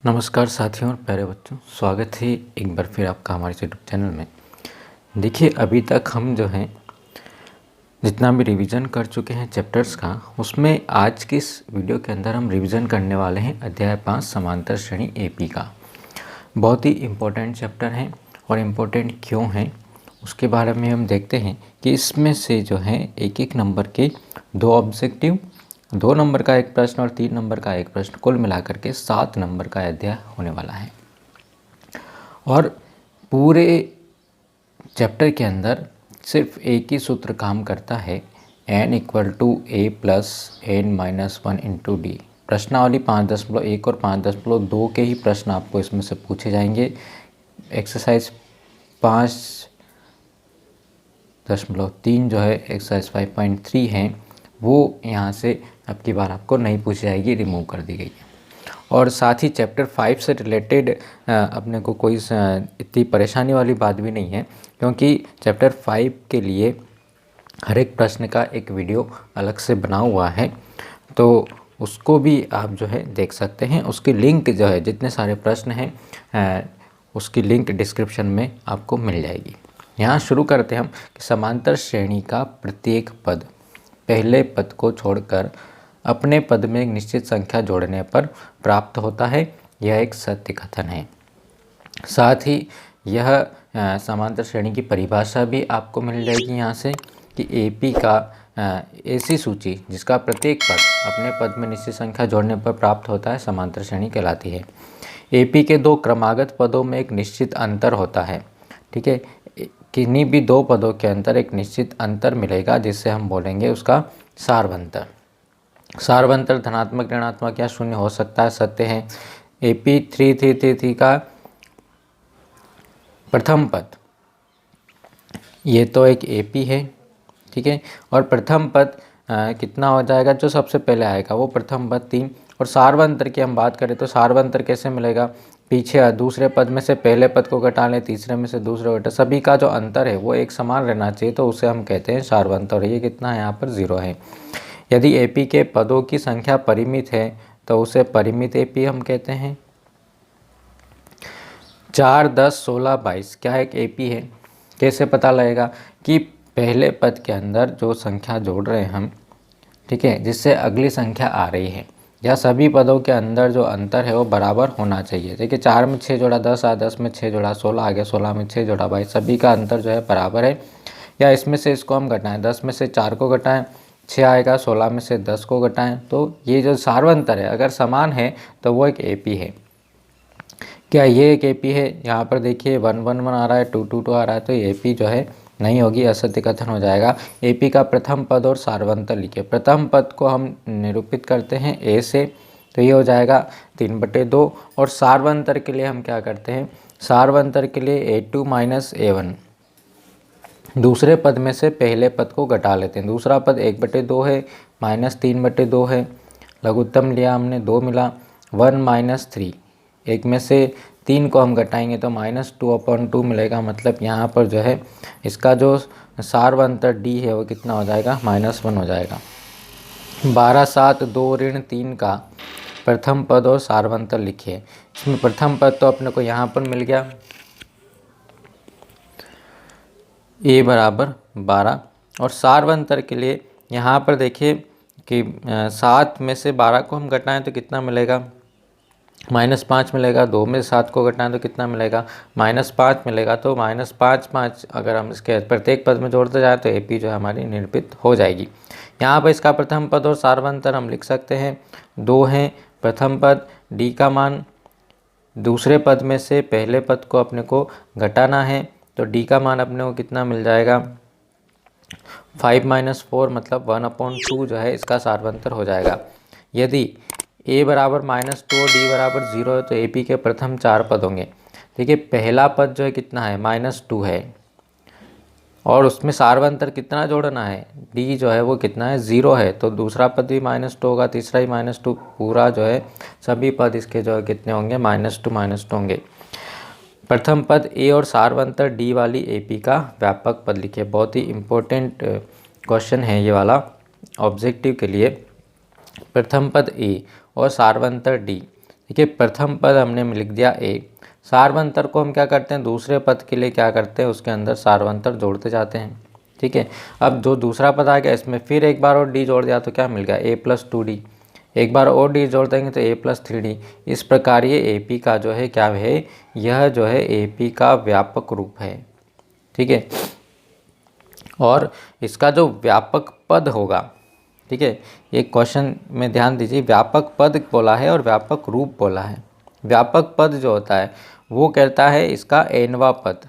नमस्कार साथियों और प्यारे बच्चों, स्वागत है एक बार फिर आपका हमारे यूट्यूब चैनल में। देखिए, अभी तक हम जो है जितना भी रिवीजन कर चुके हैं चैप्टर्स का, उसमें आज की इस वीडियो के अंदर हम रिवीजन करने वाले हैं अध्याय 5 समांतर श्रेणी एपी का। बहुत ही इम्पोर्टेंट चैप्टर है और इम्पोर्टेंट क्यों है उसके बारे में हम देखते हैं कि इसमें से जो है एक एक नंबर के 2 ऑब्जेक्टिव, 2 नंबर का एक प्रश्न और 3 नंबर का एक प्रश्न, कुल मिलाकर के 7 नंबर का अध्याय होने वाला है। और पूरे चैप्टर के अंदर सिर्फ एक ही सूत्र काम करता है, n = a + n-1 × d। प्रश्नावली 5.1 और 5.2 के ही प्रश्न आपको इसमें से पूछे जाएंगे। एक्सरसाइज 5.3 जो है एक्सरसाइज 5.3 है, वो यहाँ से अब की बार आपको नहीं पूछी जाएगी, रिमूव कर दी गई है। और साथ ही चैप्टर 5 से रिलेटेड अपने को कोई इतनी परेशानी वाली बात भी नहीं है, क्योंकि चैप्टर 5 के लिए हर एक प्रश्न का एक वीडियो अलग से बना हुआ है, तो उसको भी आप जो है देख सकते हैं। उसकी लिंक जो है, जितने सारे प्रश्न हैं उसकी लिंक डिस्क्रिप्शन में आपको मिल जाएगी। यहाँ शुरू करते हैं हम कि समांतर श्रेणी का प्रत्येक पद पहले पद को छोड़कर अपने पद में एक निश्चित संख्या जोड़ने पर प्राप्त होता है। यह एक सत्य कथन है। साथ ही यह समांतर श्रेणी की परिभाषा भी आपको मिल जाएगी यहाँ से कि एपी का ऐसी सूची जिसका प्रत्येक पद अपने पद में निश्चित संख्या जोड़ने पर प्राप्त होता है, समांतर श्रेणी कहलाती है। एपी के 2 क्रमागत पदों में एक निश्चित अंतर होता है। ठीक है, किन्हीं भी 2 पदों के अंतर एक निश्चित अंतर मिलेगा, जिससे हम बोलेंगे उसका सार्वंतर। सार्वंतर धनात्मक, ऋणात्मक या शून्य हो सकता है, सत्य है। एपी 3 का प्रथम पद, ये तो एक एपी है, ठीक है, और प्रथम पद कितना हो जाएगा, जो सबसे पहले आएगा वो प्रथम पद 3। और सार्वंतर की हम बात करें तो सार्वंतर कैसे मिलेगा, पीछे दूसरे पद में से पहले पद को घटा लें, तीसरे में से दूसरे को घटा, सभी का जो अंतर है वो एक समान रहना चाहिए, तो उसे हम कहते हैं सार्वंतर। ये कितना है, यहाँ पर 0 है। यदि एपी के पदों की संख्या परिमित है तो उसे परिमित एपी हम कहते हैं। 4, 10, 16, 22 क्या एक एपी है? कैसे पता लगेगा कि पहले पद के अंदर जो संख्या जोड़ रहे हैं हम, ठीक है, जिससे अगली संख्या आ रही है, या सभी पदों के अंदर जो अंतर है वो बराबर होना चाहिए। देखिए, 4 में 6 जोड़ा 10 आ, 10 में 6 जोड़ा 16 आ गया, 16 में 6 जोड़ा 22, सभी का अंतर जो है बराबर है। या इसमें से इसको हम घटाएं, 10 में से 4 को घटाएं 6 आएगा, 16 में से 10 को घटाएं, तो ये जो सार्वंतर है अगर समान है तो वो एक एपी है। क्या ये एक एपी है? यहाँ पर देखिए 1, 1, 1 आ रहा है, 2, 2, 2 आ रहा है, तो ये एपी जो है नहीं होगी, असत्य कथन हो जाएगा। एपी का प्रथम पद और सार्वंतर लिखिए। प्रथम पद को हम निरूपित करते हैं ए से, तो ये हो जाएगा 3/2। और सार्वंतर के लिए हम क्या करते हैं, सार्वंतर के लिए a2 - a1, दूसरे पद में से पहले पद को घटा लेते हैं। दूसरा पद 1/2 है, -3/2 है, लघुत्तम लिया हमने, 2 मिला, 1 - 3, एक में से 3 को हम घटाएंगे तो -2/2 मिलेगा। मतलब यहाँ पर जो है इसका जो सार्वंतर डी है वो कितना हो जाएगा, -1 हो जाएगा। 12, 7, 2, ऋण 3 का प्रथम पद और सार्वंतर लिखिए। इसमें प्रथम पद तो अपने को यहाँ पर मिल गया, a = 12, और सार्वंतर के लिए यहाँ पर देखिए कि 7 में से 12 को हम घटाएं तो कितना मिलेगा, -5 मिलेगा। 2 में 7 को घटाएं तो कितना मिलेगा, -5 मिलेगा। तो -5, 5 अगर हम इसके प्रत्येक पद में जोड़ते जाए तो एपी जो है हमारी निरूपित हो जाएगी। यहाँ पर इसका प्रथम पद और सार्वंतर हम लिख सकते हैं, 2 हैं प्रथम पद, डी का मान, दूसरे पद में से पहले पद को अपने को घटाना है, तो डी का मान अपने को कितना मिल जाएगा, 5 - 4 मतलब 1/2 जो है इसका सार्वंतर हो जाएगा। यदि a = -2 और d = 0 है तो एपी के प्रथम 4 पद होंगे। देखिए, पहला पद जो है कितना है, -2 है, और उसमें सार्वंतर कितना जोड़ना है, d जो है वो कितना है, 0 है, तो दूसरा पद भी -2 होगा, तीसरा ही -2, पूरा जो है सभी पद इसके जो है कितने होंगे, -2 होंगे। प्रथम पद a और सार्वंतर d वाली एपी का व्यापक पद लिखिए। बहुत ही इम्पोर्टेंट क्वेश्चन है ये वाला ऑब्जेक्टिव के लिए। प्रथम पद a और सार्वंतर d देखिए प्रथम पद हमने लिख दिया ए, सार्वंतर को हम क्या करते हैं, दूसरे पद के लिए क्या करते हैं, उसके अंदर सार्वंतर जोड़ते जाते हैं। ठीक है, अब जो दूसरा पद आ गया इसमें फिर एक बार और डी जोड़ दिया तो क्या मिल गया, ए प्लस 2d, एक बार और डी जोड़ देंगे तो ए प्लस 3d। इस प्रकार ये एपी का जो है क्या है, यह जो है एपी का व्यापक रूप है। ठीक है, और इसका जो व्यापक पद होगा, ठीक है, एक क्वेश्चन में ध्यान दीजिए, व्यापक पद बोला है और व्यापक रूप बोला है। व्यापक पद जो होता है वो कहता है इसका एनवा पद,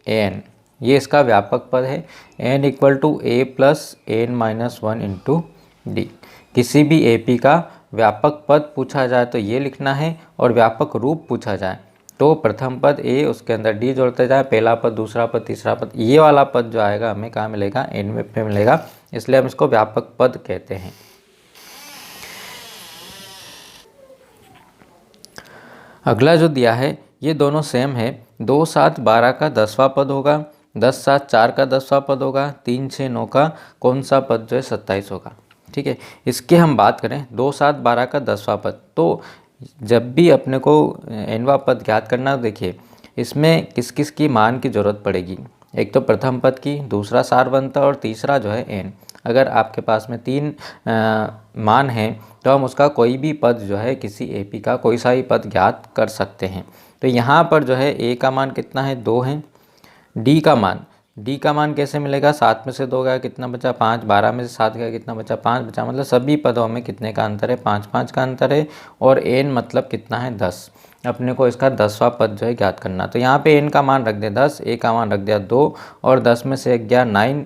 एन, ये इसका व्यापक पद है। N equal to a plus n minus 1 into d. किसी भी एपी का व्यापक पद पूछा जाए तो ये लिखना है, और व्यापक रूप पूछा जाए तो प्रथम पद ए, उसके अंदर डी जोड़ते जाए, पहला पद, दूसरा पद, तीसरा पद, ये वाला पद जो आएगा हमें कहाँ मिलेगा, एन में पे मिलेगा, इसलिए हम इसको व्यापक पद कहते हैं। अगला जो दिया है ये दोनों सेम है, 2 7 12 का 10वां पद होगा, 10 7 4 का 10वां पद होगा, 3 6 9 का कौन सा पद जो है 27 होगा। ठीक है, इसके हम बात करें 2 7 12 का 10वां पद, तो जब भी अपने को एनवा पद ज्ञात करना, देखिए इसमें किस किस की मान की ज़रूरत पड़ेगी, एक तो प्रथम पद की, दूसरा सारवंत और तीसरा जो है एन। अगर आपके पास में 3 मान हैं तो हम उसका कोई भी पद जो है, किसी एपी का कोई सा ही पद ज्ञात कर सकते हैं। तो यहाँ पर जो है ए का मान कितना है, 2 है। डी का मान कैसे मिलेगा, 7 में से 2 गया कितना बचा, 5, 12 में से 7 गया कितना बचा, 5 बचा, मतलब सभी पदों में कितने का अंतर है, 5 5 का अंतर है। और एन मतलब कितना है, 10। अपने को इसका 10वां पद जो है ज्ञात करना, तो यहाँ पे एन का मान रख दिया 10, ए का मान रख दिया 2, और 10 में से गया 9,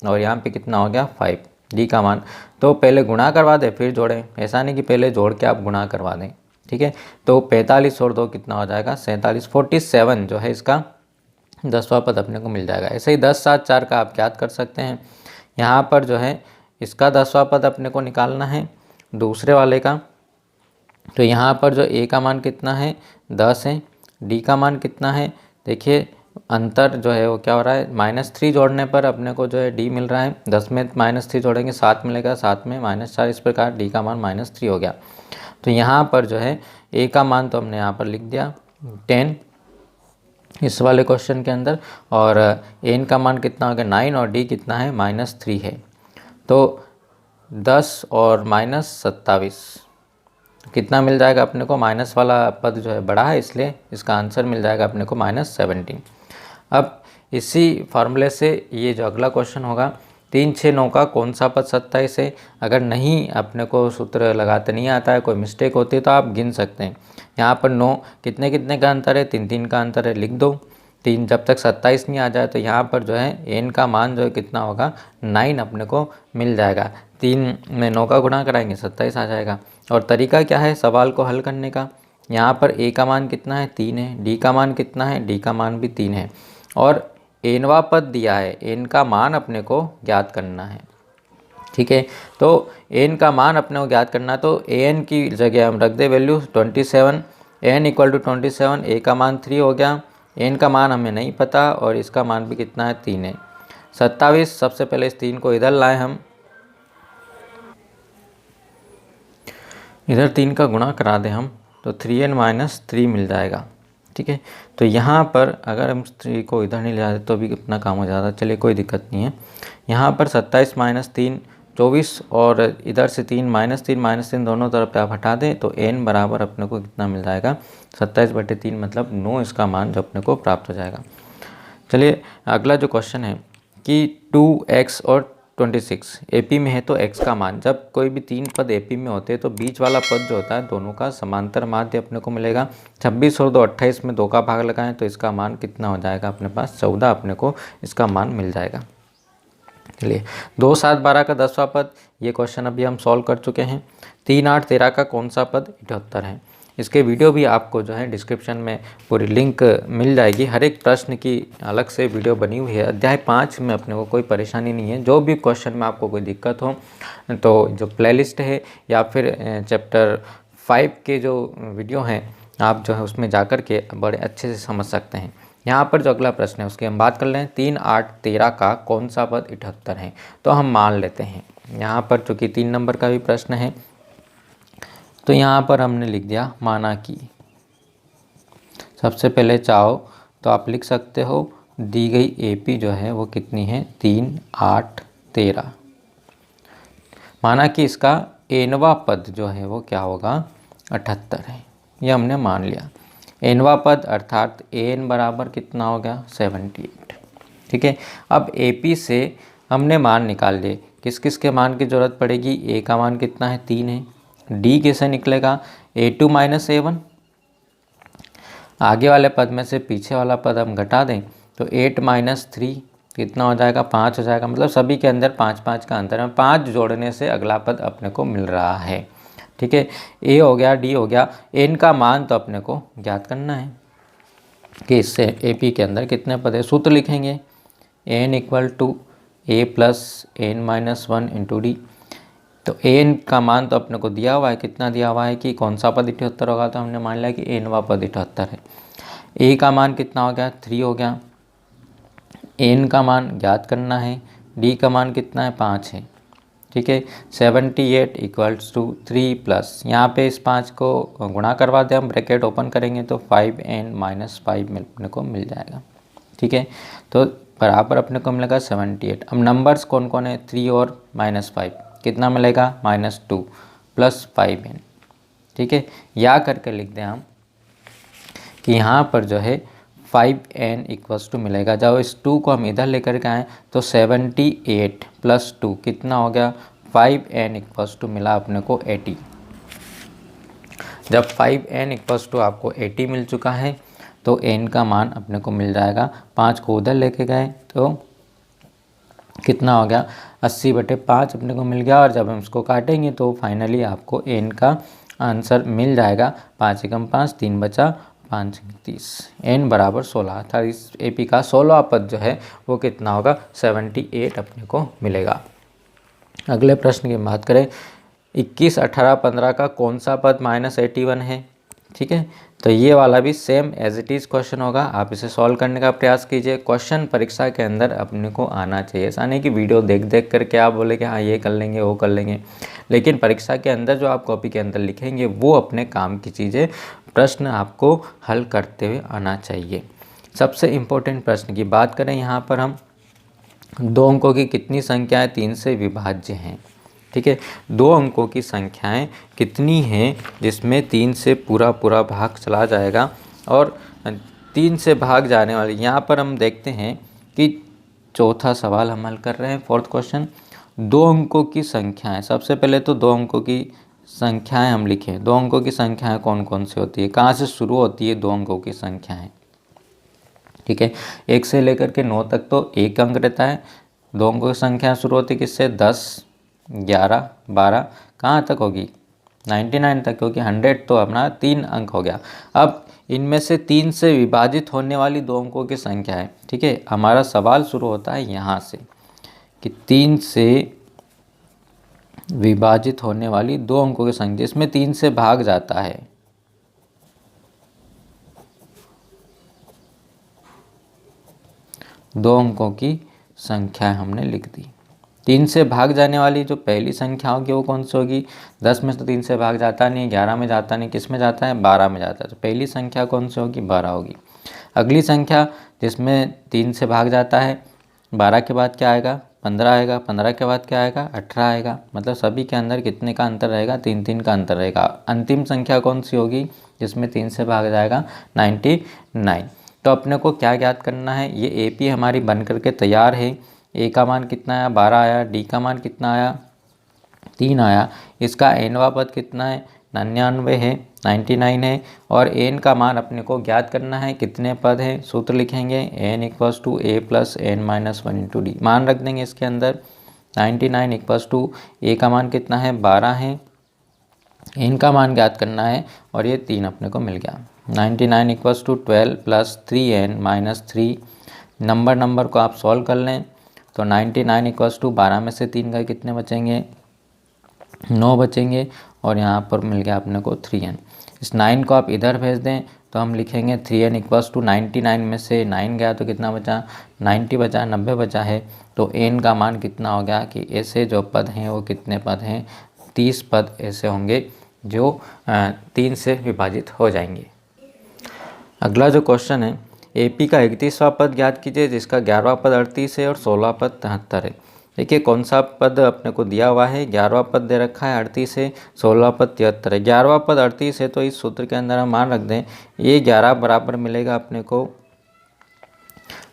और यहाँ पे कितना हो गया 5, डी का मान। तो पहले गुणा करवा दें फिर जोड़ें, ऐसा नहीं कि पहले जोड़ के आप गुणा करवा दें। ठीक है, तो 45 और 2 कितना हो जाएगा, 47, 47 जो है इसका 10वां पद अपने को मिल जाएगा। ऐसे ही 10 7 4 का आप ज्ञात कर सकते हैं। यहाँ पर जो है इसका 10वां पद अपने को निकालना है दूसरे वाले का, तो यहाँ पर जो ए का मान कितना है, 10 है, डी का मान कितना है, देखिए अंतर जो है वो क्या हो रहा है, -3 जोड़ने पर अपने को जो है डी मिल रहा है, 10 में -3 जोड़ेंगे 7 मिलेगा, 7 में -4, इस प्रकार डी का मान -3 हो गया। तो यहाँ पर जो है ए का मान तो हमने यहाँ पर लिख दिया 10 इस वाले क्वेश्चन के अंदर, और एन का मान कितना हो गया 9, और डी कितना है -3 है। तो 10 और -27 कितना मिल जाएगा अपने को, माइनस वाला पद जो है बड़ा है इसलिए इसका आंसर मिल जाएगा अपने को -17। अब इसी फार्मूले से ये जो अगला क्वेश्चन होगा, 3 6 9 का कौन सा पद 27 है। अगर नहीं अपने को सूत्र लगाते नहीं आता है, कोई मिस्टेक होती है तो आप गिन सकते हैं। यहाँ पर 9 कितने कितने का अंतर है, 3 3 का अंतर है, लिख दो 3, जब तक 27 नहीं आ जाए तो यहाँ पर जो है एन का मान जो है कितना होगा, 9 अपने को मिल जाएगा। 3 में 9 का गुणा कराएंगे 27 आ जाएगा। और तरीका क्या है सवाल को हल करने का, यहाँ पर ए का मान कितना है, 3 है, डी का मान कितना है, डी का मान भी 3 है, और एनवा पद दिया है, एन का मान अपने को ज्ञात करना है। ठीक है, तो एन का मान अपने को ज्ञात करना, तो एन की जगह हम रख दे value 27, n equal to 27, a का मान 3 हो गया, एन का मान हमें नहीं पता और इसका मान भी कितना है 3 है। 27, सबसे पहले इस 3 को इधर लाएं हम, इधर 3 का गुणा करा दें हम, तो 3n - 3 मिल जाएगा। ठीक है, तो यहाँ पर अगर हम 3 को इधर नहीं ले जाते तो भी अपना काम हो जाता, चलिए कोई दिक्कत नहीं है। यहाँ पर 27 - 3 24, और इधर से 3 -3 दोनों तरफ आप हटा दें तो n बराबर अपने को कितना मिल जाएगा, 27/3 मतलब 9 इसका मान जो अपने को प्राप्त हो जाएगा। चलिए अगला जो क्वेश्चन है कि 2x और 26 एपी में है, तो x का मान, जब कोई भी 3 पद एपी में होते हैं तो बीच वाला पद जो होता है दोनों का समांतर माध्य अपने को मिलेगा। 26 और 2 28 में 2 का भाग लगाएं तो इसका मान कितना हो जाएगा अपने पास, 14 अपने को इसका मान मिल जाएगा। चलिए 2 7 12 का 10वां पद, ये क्वेश्चन अभी हम सॉल्व कर चुके हैं। 3 8 13 का कौन सा पद 78 है। इसके वीडियो भी आपको जो है डिस्क्रिप्शन में पूरी लिंक मिल जाएगी, हर एक प्रश्न की अलग से वीडियो बनी हुई है। अध्याय 5 में अपने को कोई परेशानी नहीं है, जो भी क्वेश्चन में आपको कोई दिक्कत हो तो जो प्लेलिस्ट है या फिर चैप्टर 5 के जो वीडियो हैं आप जो है उसमें जाकर के बड़े अच्छे से समझ सकते हैं। यहाँ पर जो अगला प्रश्न है उसकी हम बात कर लें, 3 8 13 का कौन सा पद 78 है। तो हम मान लेते हैं यहाँ पर चूँकि 3 नंबर का भी प्रश्न है, तो यहाँ पर हमने लिख दिया माना कि। सबसे पहले चाहो तो आप लिख सकते हो दी गई AP जो है वो कितनी है 3, 8, 13। माना कि इसका nवां पद जो है वो क्या होगा 78 है, ये हमने मान लिया। nवां पद अर्थात an बराबर कितना हो गया 78। ठीक है, अब AP से हमने मान निकाल लिए। किस किस के मान की ज़रूरत पड़ेगी? A का मान कितना है 3 है। D कैसे निकलेगा? A2 minus A1। आगे वाले पद में से पीछे वाला पद हम घटा दें तो 8 माइनस 3 कितना हो जाएगा 5 हो जाएगा। मतलब सभी के अंदर 5 5 का अंतर है। 5 जोड़ने से अगला पद अपने को मिल रहा है। ठीक है, A हो गया, D हो गया। N का मान तो अपने को ज्ञात करना है कि इससे AP के अंदर कितने पद है। सूत्र लिखेंगे N equal to A plus N minus 1 into D। तो N का मान तो अपने को दिया हुआ है, कितना दिया हुआ है कि कौन सा पद 78 होगा, तो हमने मान लिया कि nवां पद 78 है। A का मान कितना हो गया 3 हो गया। N का मान ज्ञात करना है। D का मान कितना है 5 है। ठीक है, 78 इक्वल्स टू 3 प्लस यहाँ पे इस 5 को गुणा करवा दें हम, ब्रैकेट ओपन करेंगे तो 5n माइनस 5 अपने को मिल जाएगा। ठीक है, तो बराबर अपने को मिलेगा 78। अब नंबर्स कौन कौन है 3 और -5, कितना मिलेगा -2 प्लस 5n। ठीक है, या करके लिख दें हम कि यहाँ पर जो है 5n इक्वल्स टू मिलेगा। जब इस 2 को हम इधर लेकर के आएँ तो 78 प्लस 2 कितना हो गया 5n इक्वल्स टू मिला अपने को 80। जब 5n इक्वल्स टू आपको 80 मिल चुका है तो n का मान अपने को मिल जाएगा। 5 को उधर लेके गए तो कितना हो गया 80/5 अपने को मिल गया। और जब हम इसको काटेंगे तो फाइनली आपको n का आंसर मिल जाएगा। 5 एकम 5, 3 बचा 5 30, n बराबर 16 था। इस AP का 16वां पद जो है वो कितना होगा 78 अपने को मिलेगा। अगले प्रश्न की बात करें 21, 18, 15 का कौन सा पद -81 है। ठीक है, तो ये वाला भी same as it is question होगा। आप इसे सॉल्व करने का प्रयास कीजिए। क्वेश्चन परीक्षा के अंदर अपने को आना चाहिए। ऐसा नहीं कि वीडियो देख देख करके आप बोले कि हाँ ये कर लेंगे वो कर लेंगे, लेकिन परीक्षा के अंदर जो आप कॉपी के अंदर लिखेंगे वो अपने काम की चीज़ें, प्रश्न आपको हल करते हुए आना चाहिए। सबसे इम्पोर्टेंट प्रश्न की बात करें, यहाँ पर हम 2 अंकों की कितनी संख्याएँ 3 से विभाज्य हैं। ठीक है, 2 अंकों की संख्याएं कितनी हैं जिसमें 3 से पूरा भाग चला जाएगा। और 3 से भाग जाने वाली, यहाँ पर हम देखते हैं कि चौथा सवाल हम हल कर रहे हैं, फोर्थ क्वेश्चन। 2 अंकों की संख्याएं, सबसे पहले तो 2 अंकों की संख्याएं हम लिखें। 2 अंकों की संख्याएं कौन कौन सी होती है, कहाँ से शुरू होती है 2 अंकों की संख्याएँ। ठीक है, 1 से लेकर के 9 तक तो 1 अंक रहता है। 2 अंकों की संख्या शुरू होती है किससे 10, 11, 12, कहाँ तक होगी 99 तक, क्योंकि 100 तो अपना 3 अंक हो गया। अब इनमें से 3 से विभाजित होने वाली 2 अंकों की संख्या है। ठीक है, हमारा सवाल शुरू होता है यहाँ से कि 3 से विभाजित होने वाली 2 अंकों की संख्या जिसमें 3 से भाग जाता है। दो अंकों की संख्या हमने लिख दी। 3 से भाग जाने वाली जो पहली संख्या होगी वो कौन सी होगी? 10 में तो 3 से भाग जाता नहीं, 11 में जाता नहीं, किस में जाता है 12 में जाता है। तो पहली संख्या कौन सी होगी 12 होगी। अगली संख्या जिसमें 3 से भाग जाता है, 12 के बाद क्या आएगा 15 आएगा, 15 के बाद क्या आएगा 18 आएगा। मतलब सभी के अंदर कितने का अंतर रहेगा 3 का अंतर रहेगा। अंतिम संख्या कौन सी होगी जिसमें 3 से भाग जाएगा 99। तो अपने को क्या ज्ञात करना है, ये AP हमारी बन करके तैयार है। A का मान कितना आया 12 आया, D का मान कितना आया 3 आया, इसका nवां पद कितना है 99 है, 99 है। और n का मान अपने को ज्ञात करना है, कितने पद हैं सूत्र लिखेंगे n equals to A plus n minus 1 into d. मान रख देंगे इसके अंदर 99 इक्वल्स टू A का मान कितना है 12 है, n का मान ज्ञात करना है और ये 3 अपने को मिल गया। 99 equals to 12 plus 3n minus 3। Number को आप सॉल्व कर लें तो 99 इक्वल्स टू 12 में से 3 गए कितने बचेंगे 9 बचेंगे। और यहाँ पर मिल गया अपने को 3n। इस 9 को आप इधर भेज दें तो हम लिखेंगे 3n इक्वल्स टू 99 में से 9 गया तो कितना बचा 90 बचा, 90 बचा है। तो n का मान कितना हो गया कि ऐसे जो पद हैं वो कितने पद हैं 30 पद ऐसे होंगे जो 3 से विभाजित हो जाएंगे। अगला जो क्वेश्चन है, AP का 31वां पद ज्ञात कीजिए जिसका 11वां पद 38 है और 16वां पद 73 है। देखिए कौन सा पद अपने को दिया हुआ है, 11वां पद दे रखा है 38 है, 16वां पद 73 है। 11वां पद 38 है तो इस सूत्र के अंदर हम मान रख दें, ये 11 बराबर मिलेगा अपने को,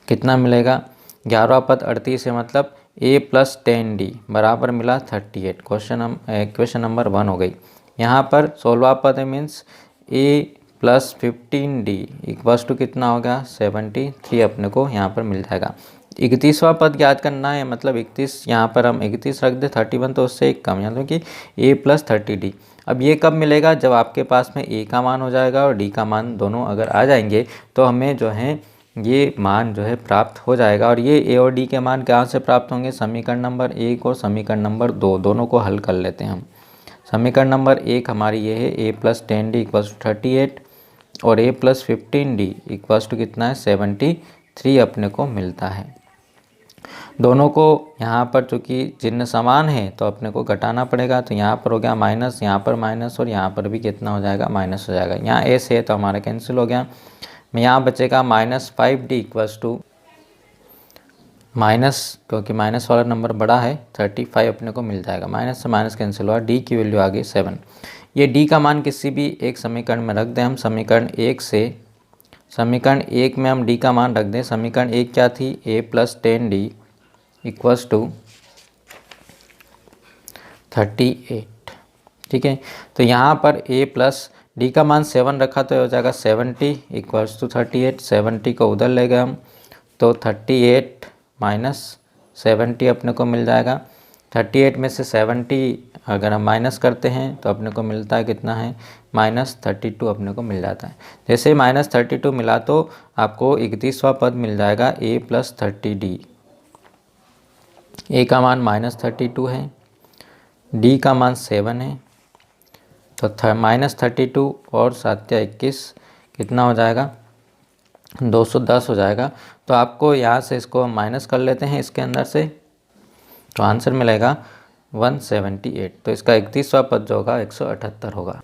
कितना मिलेगा, 11वां पद 38 है मतलब A + 10D बराबर मिला 38। क्वेश्चन नंबर 1 हो गई। यहाँ पर 16वां पद है means A + 15D equals to कितना होगा, 73 अपने को यहाँ पर मिल जाएगा। 31वां पद ज्ञात करना है मतलब 31, यहाँ पर हम 31 रख दे, 31 तो उससे एक कम, यानी कि A + 30D। अब ये कब मिलेगा, जब आपके पास में A का मान हो जाएगा और D का मान दोनों अगर आ जाएंगे तो हमें जो है ये मान जो है प्राप्त हो जाएगा। और ये A और D के मान कहाँ से प्राप्त होंगे, समीकरण नंबर 1 और समीकरण नंबर 2 दोनों को हल कर लेते हैं हम। समीकरण नंबर 1 हमारी ये है A + 10D = 38 और A + 15D = कितना है, 73 अपने को मिलता है। दोनों को यहाँ पर चूँकि चिन्ह समान है तो अपने को घटाना पड़ेगा, तो यहाँ पर हो गया माइनस, यहाँ पर माइनस और यहाँ पर भी कितना हो जाएगा, माइनस हो जाएगा। यहाँ एस है तो हमारा कैंसिल हो गया। यहाँ बचेगा -5D = माइनस, क्योंकि माइनस वाला नंबर बड़ा है, 35 अपने को मिल जाएगा। माइनस से माइनस कैंसिल हुआ, D की वैल्यू आ गई 7। ये D का मान किसी भी एक समीकरण में रख दें हम। समीकरण 1 में हम D का मान रख दें। समीकरण 1 क्या थी, A + 10D = 38। ठीक है, तो यहाँ पर A + D का मान 7 रखा तो हो जाएगा 70 = 38। 70 को उधर ले गए हम तो 38 - 70 अपने को मिल जाएगा। 38 में से 70 अगर हम माइनस करते हैं तो अपने को मिलता है कितना है, -32 अपने को मिल जाता है। जैसे -32 मिला तो आपको 31वां पद मिल जाएगा A + 30D। A का मान -32 है, D का मान 7 है, तो -32 और 7 या 21 कितना हो जाएगा, 210 हो जाएगा। तो आपको यहाँ से इसको हम माइनस कर लेते हैं इसके अंदर से, तो आंसर मिलेगा 178। तो इसका 31वां पद जो होगा 178 होगा।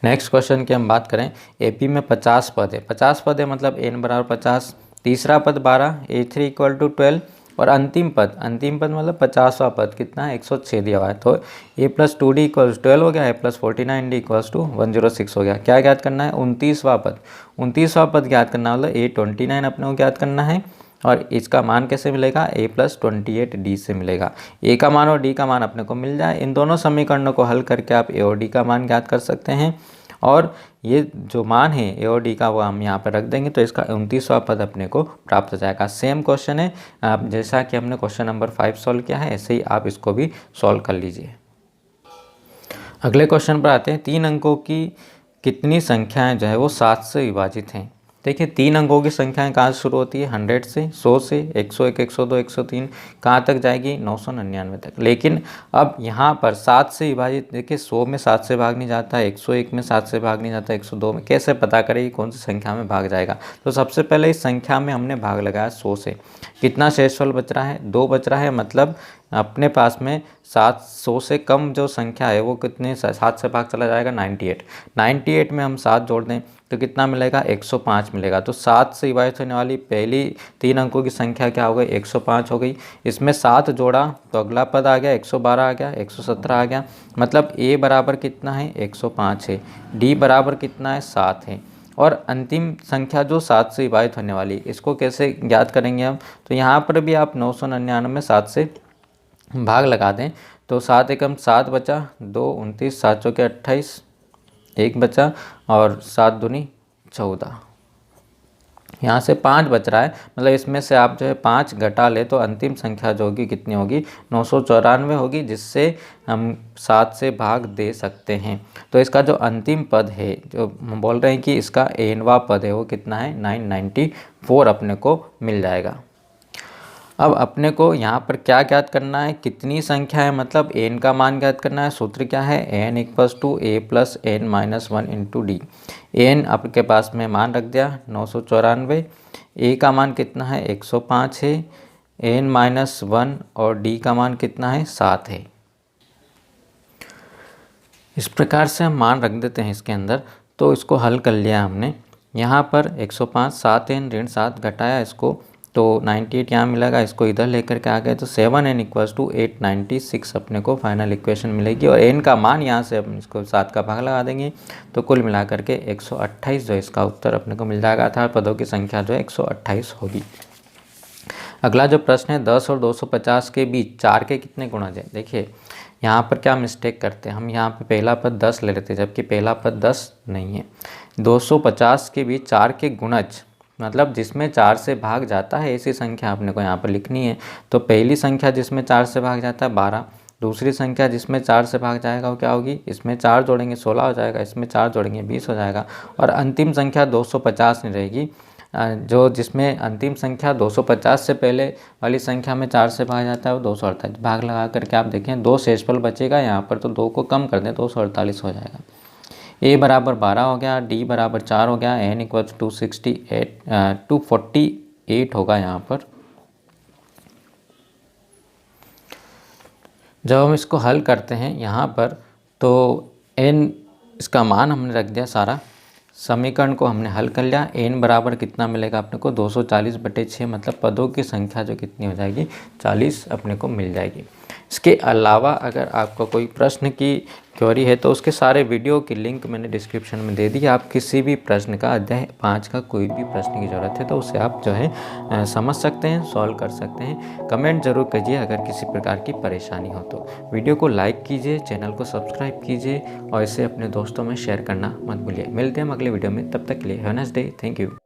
नेक्स्ट क्वेश्चन की हम बात करें, AP में 50 पद है। 50 पद है मतलब n = 50, तीसरा पद 12, A3 = 12 और अंतिम पद मतलब 50वां पद कितना है, 106 दिया हुआ है। तो A + 2D = 12 हो गया, A + 49D = 106 हो गया। क्या ज्ञात करना है, 29वां पद। 29वां पद ज्ञात करना मतलब A29 अपने को ज्ञात करना है। और इसका मान कैसे मिलेगा, A + 28D से मिलेगा। A का मान और D का मान अपने को मिल जाए, इन दोनों समीकरणों को हल करके आप A और D का मान ज्ञात कर सकते हैं। और ये जो मान है A और D का वो हम यहाँ पर रख देंगे तो इसका 29वां पद अपने को प्राप्त हो जाएगा। सेम क्वेश्चन है, आप जैसा कि हमने क्वेश्चन नंबर 5 सॉल्व किया है ऐसे ही आप इसको भी सॉल्व कर लीजिए। अगले क्वेश्चन पर आते हैं, 3 अंकों की कितनी संख्याएं जो है वो 7 से विभाजित हैं। देखिए 3 अंकों की संख्याएं कहाँ से शुरू होती है, 100 से, 100 से, 101, 102, 103 कहाँ तक जाएगी, 999 तक। लेकिन अब यहाँ पर 7 से विभाजित, देखिए 100 में 7 से भाग नहीं जाता, 101 में 7 से भाग नहीं जाता, 102 में, कैसे पता करें कि कौन सी संख्या में भाग जाएगा। तो सबसे पहले इस संख्या में हमने भाग लगाया 100 से, कितना शेषफल बच रहा है, 2 बच रहा है, मतलब अपने पास में 700 से कम जो संख्या है वो कितने, 7 से भाग चला जाएगा 98 में हम 7 जोड़ दें तो कितना मिलेगा, 105 मिलेगा। तो 7 से विभाजित होने वाली पहली 3 अंकों की संख्या क्या हो गई, 105 हो गई। इसमें 7 जोड़ा तो अगला पद आ गया 112 आ गया, 117 आ गया, मतलब A बराबर कितना है, 105 है, D बराबर कितना है, 7 है। और अंतिम संख्या जो 7 से विभाजित होने वाली, इसको कैसे ज्ञात करेंगे हम, तो यहाँ पर भी आप 999 में 7 से भाग लगा दें तो 7 एकम 7 बचा, 2 29, 7 चौके 28, 1 बचा और 7 दूनी 14। यहाँ से 5 बच रहा है, मतलब इसमें से आप जो है 5 घटा ले तो अंतिम संख्या जो होगी कितनी होगी, 994 होगी, जिससे हम 7 से भाग दे सकते हैं। तो इसका जो अंतिम पद है, जो हम बोल रहे हैं कि इसका nवां पद है, वो कितना है, 994 अपने को मिल जाएगा। अब अपने को यहाँ पर क्या ज्ञात करना है, कितनी संख्या है, मतलब n का मान ज्ञात करना है। सूत्र क्या है, n = A + n - 1 × D। n आपके पास में मान रख दिया 994, A का मान कितना है, 105 है, n - 1 और D का मान कितना है, 7 है। इस प्रकार से हम मान रख देते हैं इसके अंदर। तो इसको हल कर लिया हमने। यहाँ पर 105 7n ऋण 7 घटाया इसको तो 98 यहाँ मिलेगा, इसको इधर लेकर के आ गए तो 7n इक्वल्स टू 896 अपने को फाइनल इक्वेशन मिलेगी। और n का मान यहाँ से हम इसको 7 का भाग लगा देंगे तो कुल मिला करके 128 जो इसका उत्तर अपने को मिल जाएगा, अर्थात पदों की संख्या जो है 128 होगी। अगला जो प्रश्न है 10 और 250 के बीच 4 के कितने गुणज हैं। देखिए यहाँ पर क्या मिस्टेक करते हैं हम, यहाँ पे पहला पद 10 ले लेते हैं जबकि पहला पद 10 नहीं है। 250 के बीच 4 के गुणज मतलब जिसमें 4 से भाग जाता है ऐसी संख्या आपने को यहाँ पर लिखनी है। तो पहली संख्या जिसमें 4 से भाग जाता है 12, दूसरी संख्या जिसमें 4 से भाग जाएगा वो क्या होगी, इसमें 4 जोड़ेंगे 16 हो जाएगा, इसमें 4 जोड़ेंगे 20 हो जाएगा। और अंतिम संख्या 250 नहीं रहेगी, जो जिसमें अंतिम संख्या 250 से पहले वाली संख्या में 4 से भाग जाता है वो 248। भाग लगा करके आप देखें 2 शेषफल बचेगा यहाँ पर, तो 2 को कम कर दें 248 हो जाएगा। a बराबर 12 हो गया, d बराबर 4 हो गया, n इक्वल 248 होगा यहाँ पर। जब हम इसको हल करते हैं यहाँ पर तो n इसका मान हमने रख दिया, सारा समीकरण को हमने हल कर लिया। n बराबर कितना मिलेगा अपने को 240/6, मतलब पदों की संख्या जो कितनी हो जाएगी 40 अपने को मिल जाएगी। इसके अलावा अगर आपको कोई प्रश्न की क्वेरी है तो उसके सारे वीडियो की लिंक मैंने डिस्क्रिप्शन में दे दी। आप किसी भी प्रश्न का अध्याय 5 का कोई भी प्रश्न की ज़रूरत है तो उसे आप जो है समझ सकते हैं, सॉल्व कर सकते हैं। कमेंट जरूर कीजिए अगर किसी प्रकार की परेशानी हो तो। वीडियो को लाइक कीजिए, चैनल को सब्सक्राइब कीजिए और इसे अपने दोस्तों में शेयर करना मत भूलिए। मिलते हैं हम अगले वीडियो में, तब तक के लिए have a nice day, thank you.